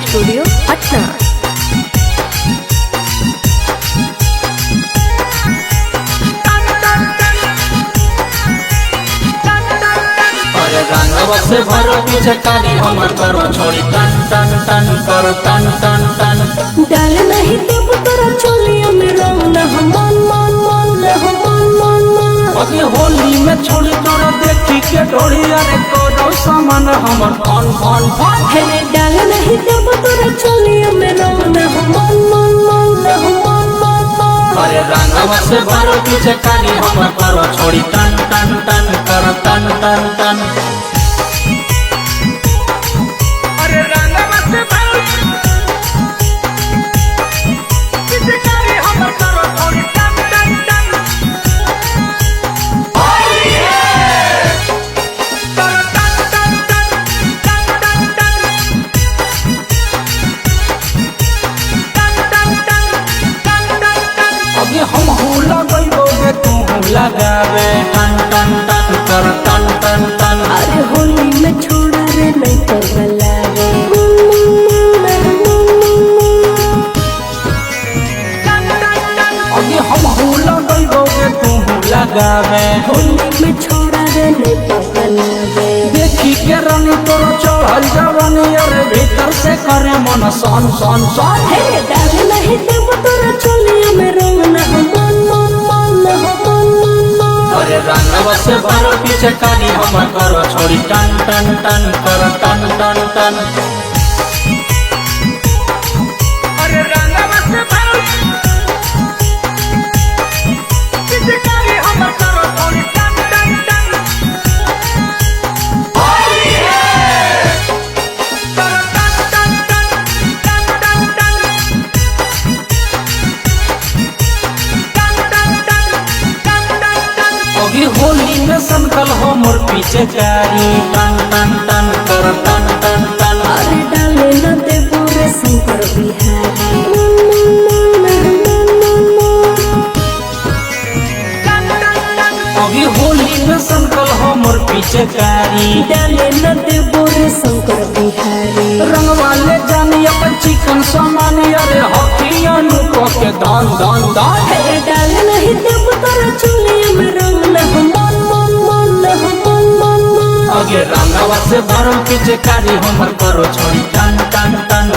Studio Patna. रंगवा से भरो पीछे कारी हमर करो छोड़ी टन टन टन करो टन टन टन। डाल नहीं तब तोरा चोलिया में रंग न हम मन मन मन न हम मन मन मन। अभी होली में छोड़ी तोरा देखी के डोरी अरे करो सामान हमर फन फन फन। हेरे डाल नहीं तब तोरा चोलिया में रंग न हम मन मन मन न हम मन मन मन। अरे रंगवा से भरो पीछे कारी हमर करो छोड़ी टन टन टन करो टन टन टन। अभी हम हुला गइबोगे तू लगावे टन टन टन कर टन टन टन। अरे होली में छोड़ा रे नहीं तो गलावे। अभी हम हुला गइबोगे तू लगावे होली में छोड़ा रे नहीं तो गलावे। देखी के रंग तोरो चढ़ल जवानी अरे भीतर से करे मन सन सन सन। हेरे डाल नहीं तब तोरा चोलिया में रंग न हम मन मन मन न हम मन मन मन। अरे रंगवा से भरो पीछे कारी हमर करो छोड़ी टन टन टन कर टन टन टन। अरे रंगवा से भरो पीछे कारी हमर करो छोड़ी टन टन टन। होली है कर टन टन टन टन टन टन। टन टन टन टन टन टन। अभी होली में संकल हो मोर पीछे कारी टन टन टन कर टन टन टन। अरे डाले न दे पूरे शंकर बिहारी। अभी होली में संकल हो मोर पीछे कारी डाले न दे पूरे शंकर बिहारी। रंग वाले जानी अपन चिकन सामान अरे हथियान को के दान दान दान। हेरे डाल नहीं तब तोरा चोलिया में रंग न हम मन मन मन न हम मन मन मन। अगे रंगवा से भरो पीछे कारी हमर करो छोड़ी टन टन टन